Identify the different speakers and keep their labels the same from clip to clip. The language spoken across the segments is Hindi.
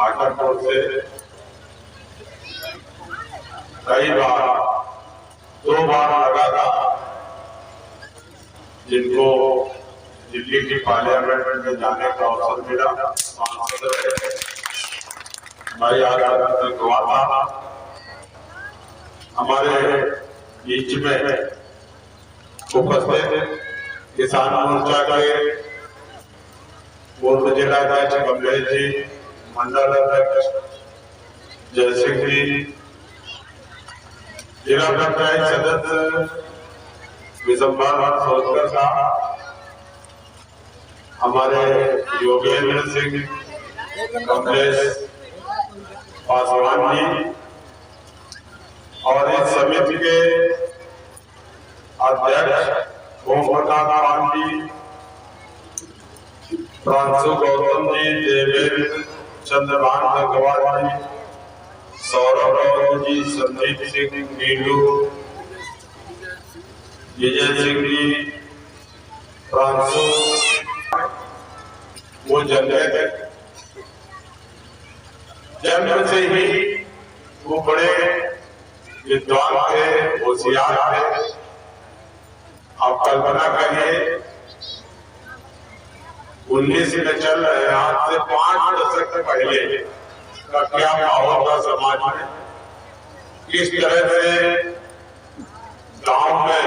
Speaker 1: भागलपुर से कई बार 2 बार लगा था जिनको दिल्ली की पार्लियामेंट में जाने का अवसर मिला। भाई आजाद हुआ था हमारे बीच में उपस्थित किसान मोर्चा के पूर्व जिलाध्यक्ष कमलेश जी, मंडल अध्यक्ष जय सिंह जी, जिला पंचायत सदस्य विशंबर सोलकर साहब, हमारे योगेंद्र सिंह, कमलेश पासवान जी और इस समिति के अध्यक्ष ओम प्रकाश पांडी, फ्रांसु गौतम जी, देवेंद्र चंद्रभान गंगवार जी, सौरभ गौरव जी, संदीप सिंह नीलू, विजय सिंह जी, फ्रांसु, वो जन्म से ही वो बड़े विद्वान थे, होशियार थे। आप कल्पना करिए 19 में चल रहे हैं, आज से 5 दशक पहले का क्या माहौल था समाज में, किस तरह से गांव में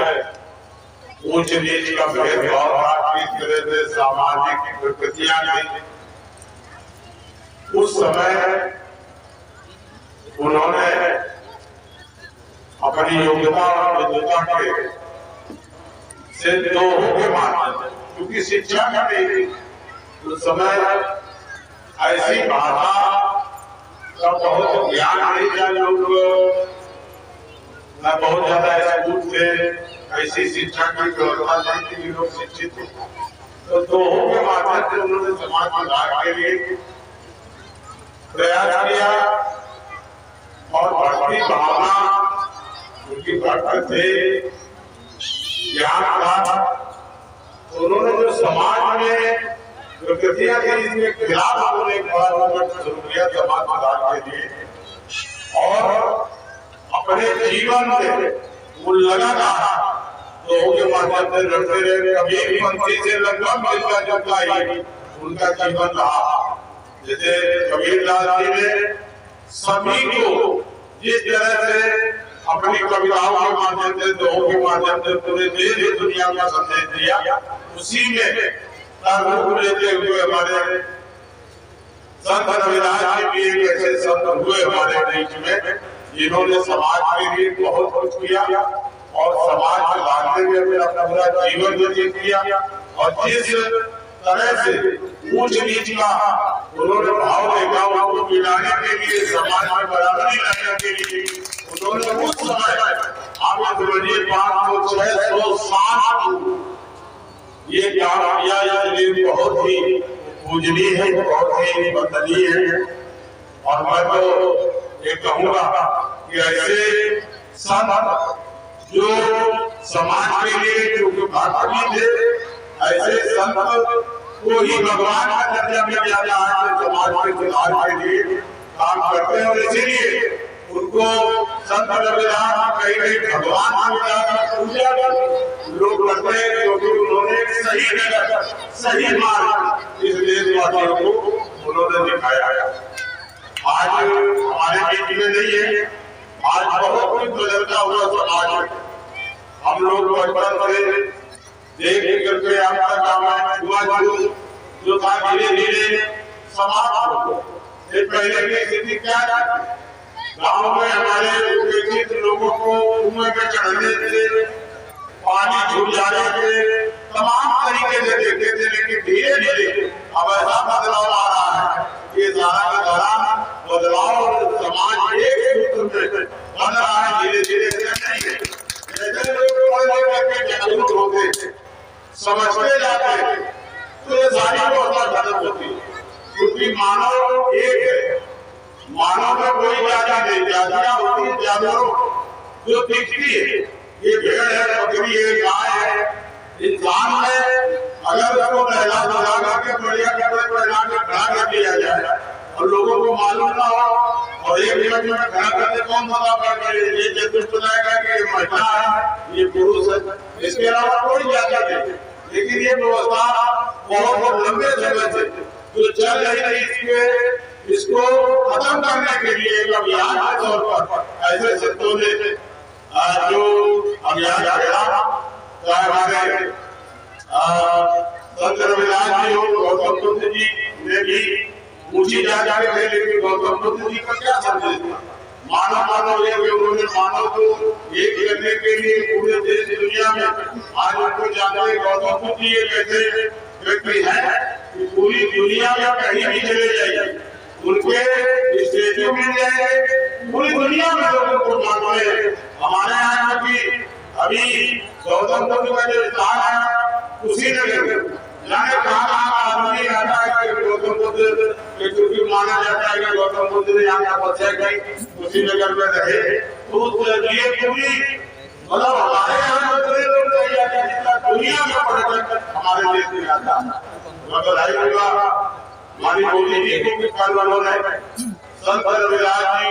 Speaker 1: ऊंच नीच का भेदभाव था, किस तरह से सामाजिक प्रकृतियां थी। उस समय उन्होंने अपनी योग्यता और विद्वता के से दोहों के माध्यम से, क्योंकि शिक्षा में उस समय ऐसी भाषा का बहुत ज्ञान नहीं था, लोग न बहुत ज्यादा स्कूल थे, ऐसी शिक्षा की व्यवस्था नहीं थी, लोग शिक्षित थे। तो दोहों के माध्यम से उन्होंने समाज सुधार के लिए प्रयास किया और भक्ति भावना उनकी भक्त थे, ज्ञान था। उन्होंने जो समाज में प्रकृतियां थी इसके खिलाफ उन्होंने एक बड़ा संघर्ष शुरू किया समाज सुधार के लिए और अपने जीवन में वो लगातार लोगों के माध्यम से लड़ते रहे। कभी पंथी से लगभग मिलता जुलता ही उनका जीवन रहा। जैसे कबीरदास जी ने सभी को जिस तरह से अपनी कविताओं के माध्यम से, दोहों के माध्यम से पूरे देश दुनिया का संदेश दिया, उसी में रूप लेते हुए हमारे संत रविदास जी भी एक ऐसे संत हुए हमारे बीच में जिन्होंने समाज के लिए बहुत कुछ किया और समाज के लाने में अपना पूरा जीवन व्यतीत किया। और जिस तरह से ऊंच नीच का उन्होंने भाव देखा, उनको मिलाने के लिए, समाज में बराबरी लाने के लिए उन्होंने उस समय आप समझिए 500, 600, 700 ये काम किया, इसलिए बहुत ही पूजनीय है, बहुत ही वंदनीय है। और मैं तो ये कहूँगा कि ऐसे संत जो समाज के लिए जो भावी थे, ऐसे संत को ही भगवान का दर्जा मिल जाता है, समाज के सुधार के लिए काम करते हैं। और इसीलिए उनको संत रविदास कहीं भगवान पूजा लोग करते हैं, क्योंकि उन्होंने सही जगह सही मार्ग इस देशवासियों को उन्होंने दिखाया है। आज हमारे बीच में नहीं है, आज बहुत कुछ बदलता हुआ समाज में। हम लोग बचपन से देख करके आपका काम हुआ जो था धीरे धीरे समाप्त हो गया। पहले की स्थिति क्या था, गांव में हमारे उपेक्षित लोगों को कुएं में चढ़ने से, पानी छूट जाने से, तमाम तरीके से देखते थे। लेकिन धीरे धीरे अब ऐसा बदलाव आ रहा है कि सारा का सारा बदलाव समाज एक सूत्र में बन रहा है। धीरे धीरे जैसे लोग जागरूक होते, समझते जाते, तो ये सारी व्यवस्था खत्म होती है। क्योंकि मानव एक है, मानव में कोई जाति नहीं, जातियां होती है जानवरों जो दिखती है, ये भेड़ है, बकरी है, गाय है। इंसान में अगर उसको नहला धुला के बढ़िया कपड़े पहना के खड़ा कर दिया जाए और लोगों को मालूम ना हो और एक मिनट में खड़ा करके कौन बता पाएगा ये जब बताएगा कि ये महिला है, ये पुरुष है, इसके अलावा कोई जाति नहीं। लेकिन ये व्यवस्था बहुत लंबे समय से जो चल रही थी इसको खत्म करने के लिए एक अभियान के तौर पर ऐसे शब्दों ने जो अभियान चला, चाहे हमारे संत रविदास जी हो, गौतम बुद्ध जी ने भी ऊंची जाति थे, लेकिन गौतम बुद्ध जी का क्या संदेश था? मानव मानव एक, उन्होंने मानव को एक करने के लिए पूरे देश दुनिया में आज उनको जानते गौतम बुद्ध जी एक ऐसे व्यक्ति है कि पूरी दुनिया में कहीं भी चले जाइए उनके स्टेचू मिल जाएंगे, पूरी दुनिया में लोगों को मानते हैं। हमारे यहाँ की अभी गौतम बुद्ध का जो स्थान है उसी नगर जाने कहाँ आदमी आता है कि गौतम बुद्ध क्योंकि माना जाता है कि गौतम बुद्ध ने यहाँ तपस्या की उसी नगर में रहे, तो ये पूरी मतलब हमारे यहाँ लोग नहीं जाते जितना दुनिया में पर्यटक हमारे देश में आता है। हमारी मोदी जी को कल उन्होंने संत रविदास जी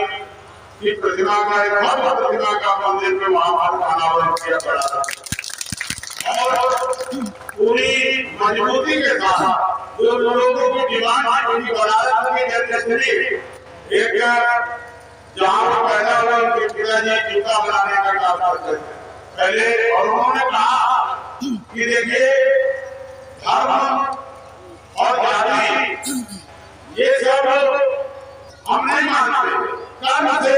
Speaker 1: की प्रतिमा का एक भव्य प्रतिमा का मंदिर में वहां पर अनावरण किया पड़ा था और पूरी मजबूती के साथ जो लोगों की डिमांड उनकी बनारस में जन्मस्थली एक जहाँ पर पैदा हुआ उनके पिताजी जूता बनाने का काम करते थे पहले, और उन्होंने कहा कि देखिए धर्म और जाति ये सब हम नहीं मानते,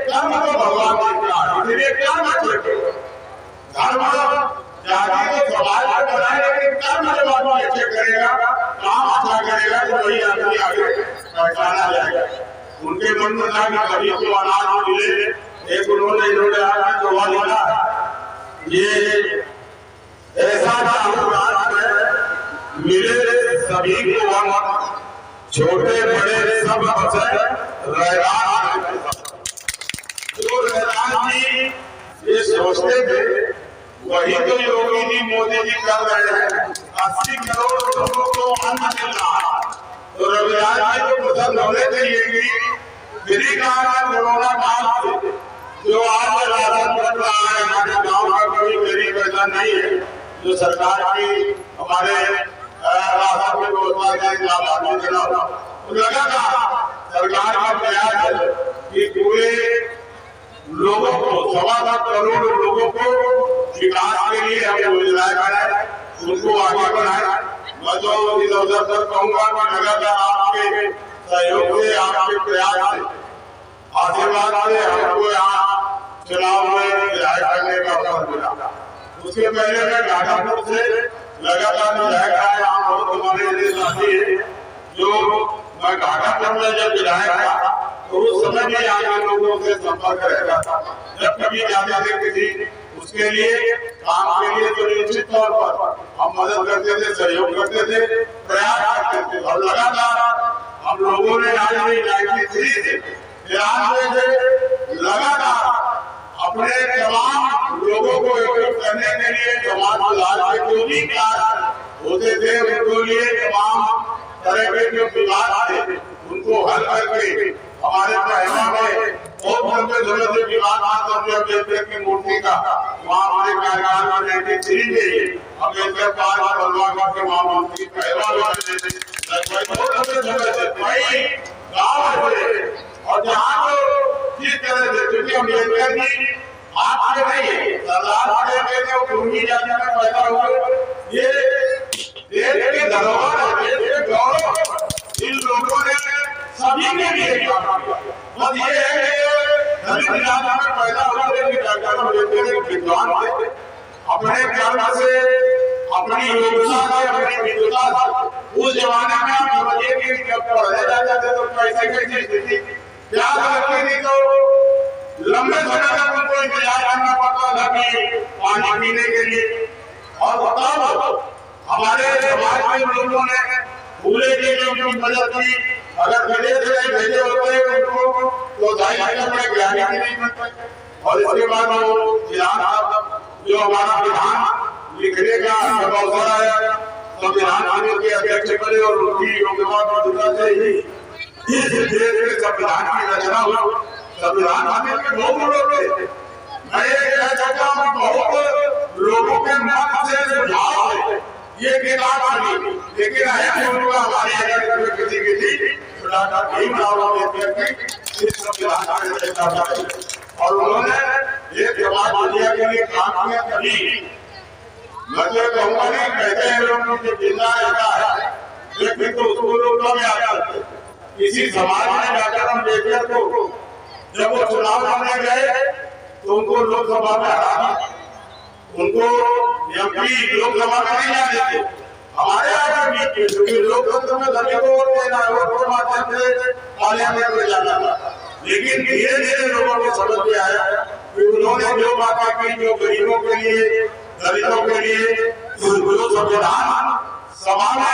Speaker 1: कर्म तो भगवान ने किया, इसलिए कर्म अच्छे धर्म जाति तो समाज में बनाए, लेकिन कर्म जब आदमी अच्छे करेगा, काम अच्छा करेगा तो वही आदमी आगे पहचाना जाएगा। उनके मन में था कि कभी तो अनाज मिले, एक उन्होंने जो लिखा ये ऐसा मिले सभी को वक्त छोटे बड़े सब जो रैदान जी ये सोचते थे वही तो योगी जी मोदी जी कर रहे हैं। 80 करोड़ लोगों को अन्न मिल रहा है, तो रविदास जी को पसंद होने चाहिए कि फ्री का कोरोना काल से जो आज राशन बन रहा है हमारे गाँव का कोई गरीब ऐसा नहीं है जो सरकार की हमारे राशन में व्यवस्था लगातार सरकार का प्रयास है कि पूरे लोगों को 7.25 करोड़ लोगों को विकास के लिए हम योजनाएं बनाए, उनको आगे बढ़ाए। मैं तो इस अवसर पर कहूँगा कि लगातार आपके सहयोग से, आपके प्रयास से, आशीर्वाद से हमको यहाँ चुनाव में विधायक करने का अवसर मिला। उसके पहले मैं घाटापुर से लगातार विधायक आया, यहाँ बहुत हमारे साथी है जो मैं घाटापुर में जब विधायक था तो उस समय भी यहाँ लोगों से संपर्क रहता था। जब कभी जाते थे किसी उसके लिए काम के लिए तो निश्चित तौर पर हम मदद करते थे, सहयोग करते थे, प्रयास करते थे और लगातार हम लोगों ने आज भी 93 से 93 से लगातार अपने तमाम लोगों को एकजुट करने के लिए समाज सुधार के जो भी कार्य होते थे उनको लिए तमाम तरह के जो विवाद थे उनको हल करके हमारे महिमा में बहुत लंबे समय से विवाद अम्बेडकर की मूर्ति का वहाँ हमारे कार्यकाल में 93 में अम्बेडकर पार्क बनवा के वहाँ मूर्ति बहुत लंबे समय से कई गाँव और जहाँ तो जिस तरह से क्योंकि अम्बेडकर जी आपके नहीं सरदार पटेल के कुर्मी जाति में पैदा हुए, ये देश के धरोहर है, देश के गौरव, इन लोगों ने सभी के लिए काम किया। बस ये है कि दलित इलाके में पैदा हुए लेकिन डॉक्टर अम्बेडकर एक विद्वान थे, अपने कर्म से, अपनी योग्यता से, अपनी विद्वता से उस जमाने में आप समझिए कि जब पढ़ने जाते थे तो पैसे कैसी स्थिति क्या लगती थी, तो लंबे समय तक उनको इंतजार करना पड़ता था कि पानी पीने के लिए। और बताओ हमारे समाज के लोगों ने भूले के लिए उनकी मदद की, अगर विदेश से भेजे होते उनको तो 2.5 महीने में ज्ञानी नहीं बनते। और इसके बाद वो विधान जो हमारा विधान लिखने का जब अवसर आया संविधान के अध्यक्ष बने और उनकी योग्यता से ही इस देश के संविधान हमें के बहुत लोग थे। मैं ये कह सकता हूँ बहुत लोगों के मन से सुझाव है ये किताब बनी, लेकिन है उनका हमारी अगर किसी की थी तो डॉक्टर भीमराव अम्बेडकर की इस संविधान का रचना की और उन्होंने ये समाज दुनिया के लिए काम किया। कभी मतलब कहूँगा नहीं, कहते हैं लोग जो जिंदा रहता है लेकिन तो उसको लोग कम याद करते। किसी समाज में डॉक्टर अम्बेडकर को जब वो चुनाव लड़ने गए तो उनको लोकसभा में हरा दिया, उनको एमपी लोकसभा में नहीं जाने थे। हमारे यहाँ भी लोकतंत्र में सभी को वोट देना है, वोट के माध्यम से पार्लियामेंट में जाना था। लेकिन धीरे धीरे लोगों को समझ में आया कि उन्होंने जो बातें की, जो गरीबों के लिए, दलितों के लिए जो संविधान सभा में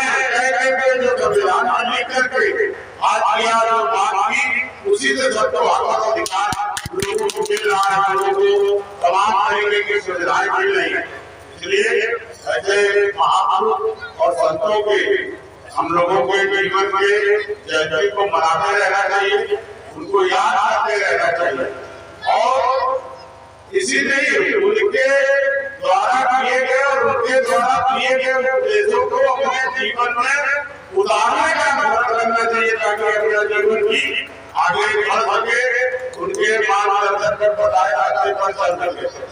Speaker 1: जो संविधान लिख करके आज किया जो बात की, उसी से सबको हक अधिकार लोगों को मिल रहा है, लोगों को तमाम तरीके की सुविधाएं मिल रही है। इसलिए ऐसे महापुरुष और संतों के हम लोगों को जीवन के जयंती को मनाते रहना चाहिए, उनको याद करते रहना चाहिए और इसीलिए उनके द्वारा किए गए और उनके द्वारा किए गए उपदेशों को अपने जीवन में उतारने का प्रयास करना चाहिए ताकि अपना जीवन की आगे बढ़ सके, उनके मार्गदर्शन पर बताए रास्ते पर चल सके।